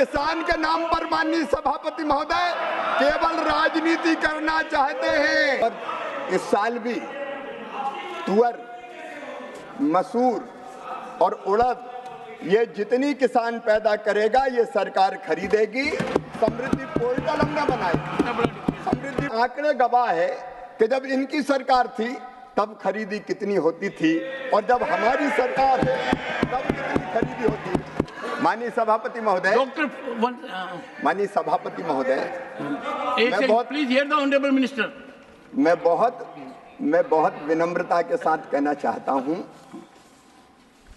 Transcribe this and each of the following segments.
किसान के नाम पर माननीय सभापति महोदय केवल राजनीति करना चाहते हैं। और इस साल भी तुअर, मसूर और उड़द ये जितनी किसान पैदा करेगा ये सरकार खरीदेगी। समृद्धि पोर्टल हमने बनाई। समृद्धि आंकड़े गवाह है कि जब इनकी सरकार थी तब खरीदी कितनी होती थी और जब हमारी सरकार है तब कितनी खरीदी होती है। माननीय सभापति महोदय, माननीय सभापति महोदय, please here the honourable minister. मैं बहुत विनम्रता के साथ कहना चाहता हूं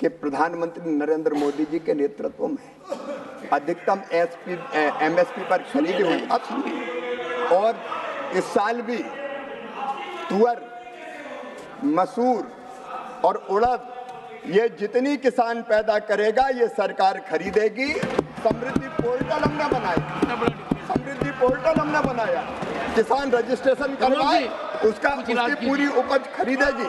कि प्रधानमंत्री नरेंद्र मोदी जी के नेतृत्व में अधिकतम एमएसपी पर खरीदी हुई और इस साल भी तुअर, मसूर और उड़द ये जितनी किसान पैदा करेगा ये सरकार खरीदेगी। समृद्धि पोर्टल हमने बनाई। समृद्धि पोर्टल हमने बनाया। किसान रजिस्ट्रेशन करवाए, उसकी पूरी उपज खरीदेगी।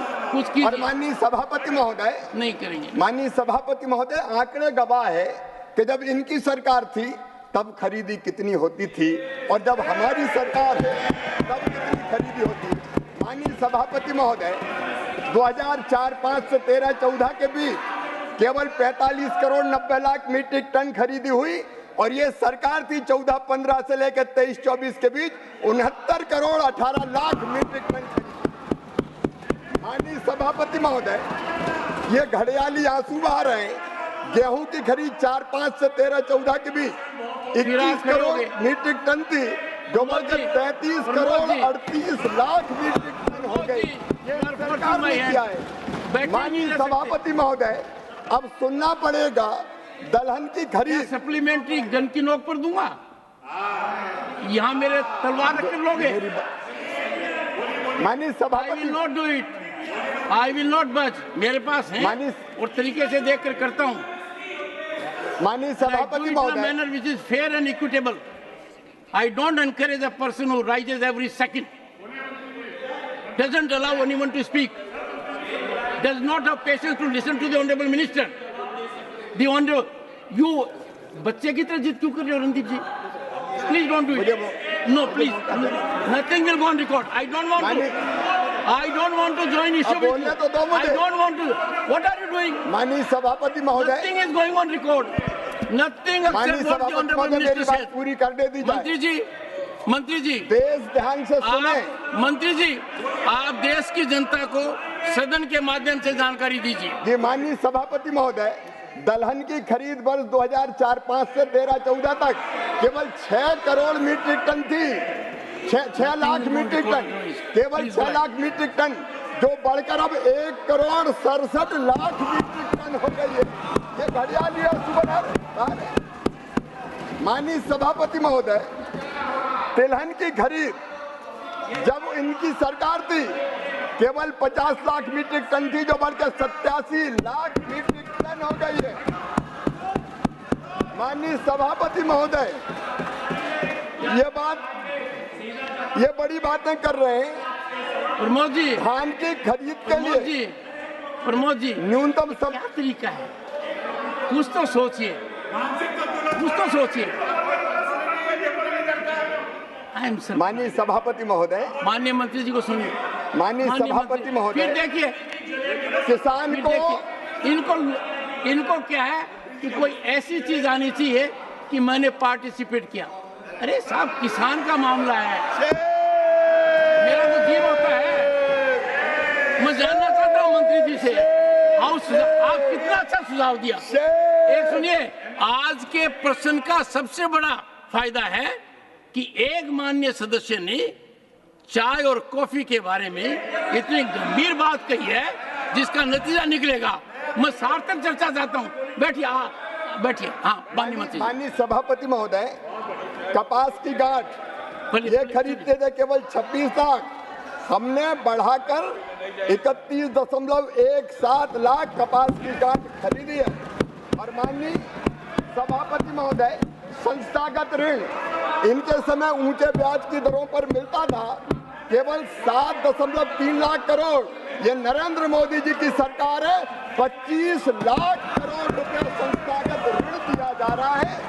और माननीय सभापति महोदय नहीं करेंगे। माननीय सभापति महोदय, आंकड़े गवाह है कि जब इनकी सरकार थी तब खरीदी कितनी होती थी और जब हमारी सरकार है तब कितनी खरीदी होती है। माननीय सभापति महोदय, 2004-05 से 13-14 के बीच केवल 45 करोड़ 90 लाख मीट्रिक टन खरीदी हुई और ये सरकार थी 14-15 से लेकर 23-24 के बीच 69 करोड़ 18 लाख मीट्रिक टन खरीदी। माननीय सभापति महोदय, ये घड़ियाली आंसू बहा रहे हैं। गेहूं की खरीद 4-5 से 13-14 के बीच 21 करोड़ मीट्रिक टन थी, जो बढ़कर 33 करोड़ 38 लाख मीट्रिक टन हो गई। ये सरकार ने किया है। माननीय सभापति महोदय, अब सुनना पड़ेगा दलहन की खरीद। सप्लीमेंट्री गन की नोक पर दूंगा, यहाँ मेरे तलवार रख कर लोगे। माननीय सभापति, I will not do it. I will not budge. मेरे पास है और तरीके से देख कर करता हूँ। माननीय सभापति महोदय, manner which is fair and equitable. I don't encourage a person who rises every second, doesn't allow anyone to speak, does not have patience to listen to the honorable minister. The honorable, you बच्चे की तरह जिद क्यों कर रहे हो रणदीप जी? Please don't do it. No, please. Nothing will go on record. I don't want to. I don't want to join issue with you. I don't want to. What are you doing? माननीय सभापति महोदय, Nothing is going on record. Nothing except what the honorable minister said. पूरी कर दे दी जाए। मंत्री जी, देश ध्यान से सुने। मंत्री जी, आप देश की जनता को सदन के माध्यम से जानकारी दीजिए। जी माननीय सभापति महोदय, दलहन की खरीद वर्ष 2004-05 से 13-14 तक केवल 6 करोड़ मीट्रिक टन थी। 6 लाख मीट्रिक टन, केवल 6 लाख मीट्रिक टन, जो बढ़कर अब 1 करोड़ 67 लाख मीट्रिक टन हो गई है। ये घड़ियाली है सुबह। माननीय सभापति महोदय, तिलहन की खरीद जब इनकी सरकार थी केवल 50 लाख मीट्रिक टन थी, जो बढ़कर 87 लाख मीट्रिक टन हो गई है। माननीय सभापति महोदय, ये बड़ी बातें कर रहे हैं। प्रमोद जी, धान की खरीद के लिए प्रमोद जी न्यूनतम क्या तरीका है? कुछ तो सोचिए, कुछ तो सोचिए। माननीय सभापति महोदय, माननीय मंत्री जी को सुनिए। माननीय सभापति महोदय, फिर देखिए किसान को इनको क्या है कि कोई ऐसी चीज आनी चाहिए कि मैंने पार्टिसिपेट किया। अरे साहब, किसान का मामला है, मेरा तो जीव होता है। मैं जानना चाहता हूँ मंत्री जी से, आप कितना अच्छा सुझाव दिया। एक सुनिए, आज के प्रश्न का सबसे बड़ा फायदा है कि एक माननीय सदस्य ने चाय और कॉफी के बारे में इतनी गंभीर बात कही है जिसका नतीजा निकलेगा। मैं सार्थक चर्चा चाहता हूँ। बैठिए, बैठिए। हाँ, माननीय सभापति महोदय, कपास की गांठ ये खरीदते थे केवल 26 लाख, हमने बढ़ाकर 31.17 लाख कपास की गांठ खरीदी है। और माननीय सभापति महोदय, संस्थागत ऋण इनके समय ऊंचे ब्याज की दरों पर मिलता था, केवल 7.3 लाख करोड़। ये नरेंद्र मोदी जी की सरकार है, 25 लाख करोड़ रुपए संस्थागत ऋण दिया जा रहा है।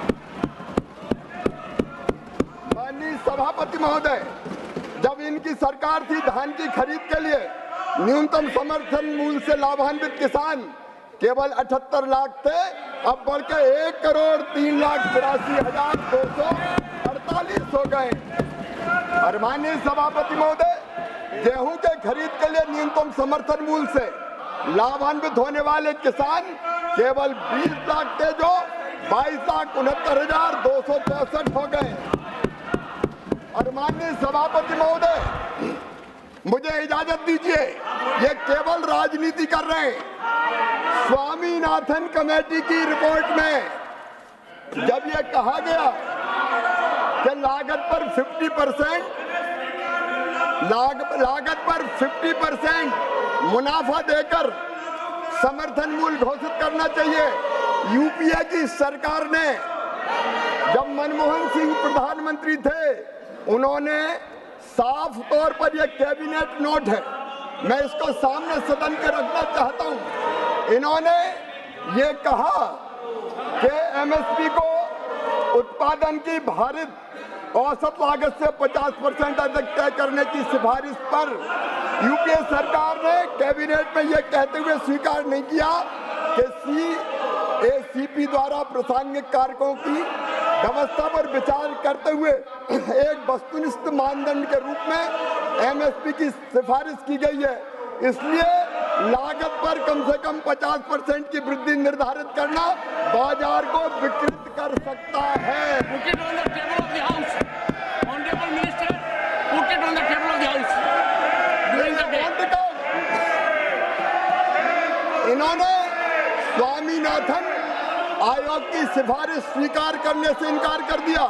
सभापति महोदय, जब इनकी सरकार थी धान की खरीद के लिए न्यूनतम समर्थन मूल्य से लाभान्वित किसान केवल 78 लाख थे, अब बढ़कर 1,03,82,248 हो गए। और माननीय सभापति महोदय, गेहूं के खरीद के लिए न्यूनतम समर्थन मूल्य से लाभान्वित होने वाले किसान केवल 20 लाख थे, जो 22,69,264 हो गए। और माननीय सभापति महोदय, मुझे इजाजत दीजिए, ये केवल राजनीति कर रहे हैं। स्वामीनाथन कमेटी की रिपोर्ट में जब ये कहा गया कि लागत पर 50% मुनाफा देकर समर्थन मूल्य घोषित करना चाहिए, यूपीए की सरकार ने, जब मनमोहन सिंह प्रधानमंत्री थे, उन्होंने साफ तौर पर यह कैबिनेट नोट है, मैं इसको सामने सदन के रखना चाहता हूं। इन्होंने ये कहा कि एमएसपी को उत्पादन की भारित औसत लागत से 50% अधिक तय करने की सिफारिश पर यूपीए सरकार ने कैबिनेट में यह कहते हुए स्वीकार नहीं किया कि सीएसीपी द्वारा प्रासंगिक कारकों की व्यवस्था पर विचार करते हुए एक वस्तुनिष्ठ मानदंड के रूप में एमएसपी की सिफारिश की गई है। इसलिए लागत पर कम से कम 50% की वृद्धि निर्धारित करना बाजार को विकृत कर सकता है। इन्होंने स्वामीनाथन आयोग की सिफारिश स्वीकार करने से इनकार कर दिया।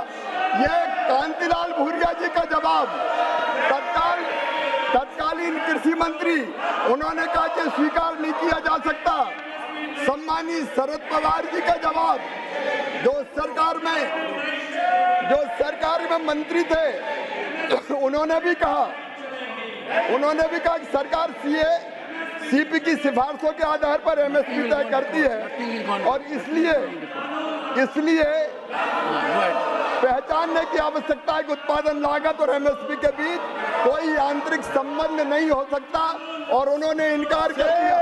ये कांतिलाल भूरिया जी का जवाब, तत्कालीन कृषि मंत्री, उन्होंने कहा कि स्वीकार नहीं किया जा सकता। सम्मानीय शरद पवार जी का जवाब, जो सरकार में मंत्री थे, उन्होंने भी कहा कि सरकार सीपी की सिफारिशों के आधार पर एमएसपी तय करती है और इसलिए पहचानने की आवश्यकता है कि उत्पादन लागत और एमएसपी के बीच कोई आंतरिक संबंध नहीं हो सकता, और उन्होंने इनकार कर दिया,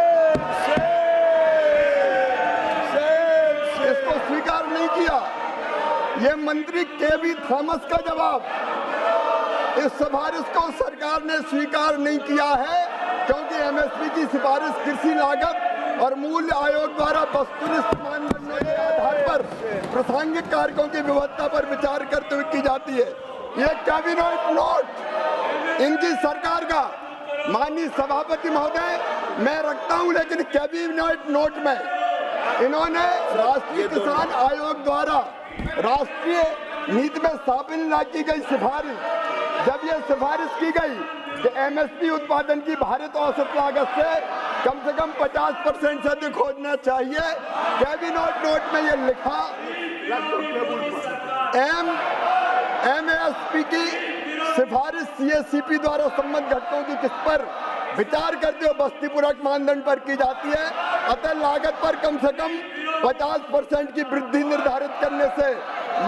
इसको स्वीकार नहीं किया। ये मंत्री केवी थॉमस का जवाब, इस सिफारिश को सरकार ने स्वीकार नहीं किया है क्योंकि एमएसपी की सिफारिश कृषि लागत और मूल्य आयोग द्वारा वस्तुनिष्ठ मानदंडों के आधार पर प्रासंगिक कारकों की व्यवस्था पर विचार करते हुए की जाती है। ये कैबिनेट नोट इनकी सरकार का, माननीय सभापति महोदय, मैं रखता हूं, लेकिन कैबिनेट नोट में इन्होंने राष्ट्रीय किसान आयोग द्वारा राष्ट्रीय नीति में शामिल न की गई सिफारिश, जब यह सिफारिश की गई कि एमएसपी उत्पादन की भारित औसत लागत से कम 50% से अधिक होना चाहिए, कैबिनेट नोट में यह लिखा एमएसपी की सिफारिश सीएसीपी द्वारा संबंधित घटकों की किस पर विचार करते हुए बस्तीपूरक मानदंड पर की जाती है, अतः लागत पर कम से कम 50% की वृद्धि निर्धारित करने से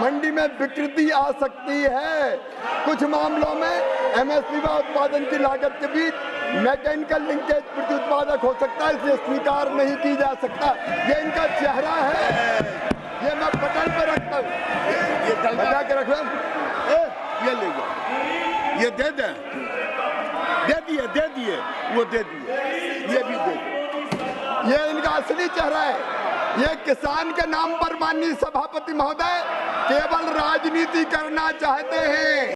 मंडी में विकृति आ सकती है। कुछ मामलों में एमएसपी व उत्पादन की लागत के बीच मैकेनिकल लिंकेज प्रति उत्पादक हो सकता है, इसलिए स्वीकार नहीं की जा सकता। ये इनका चेहरा है, ये मैं पटल पे रखता हूँ, ये बचा के रख, ये ले जाओ, ये दे दिए, वो दे दिए, ये भी दे दिए। ये इनका असली चेहरा है। ये किसान के नाम पर माननीय सभापति महोदय केवल राजनीति करना चाहते हैं।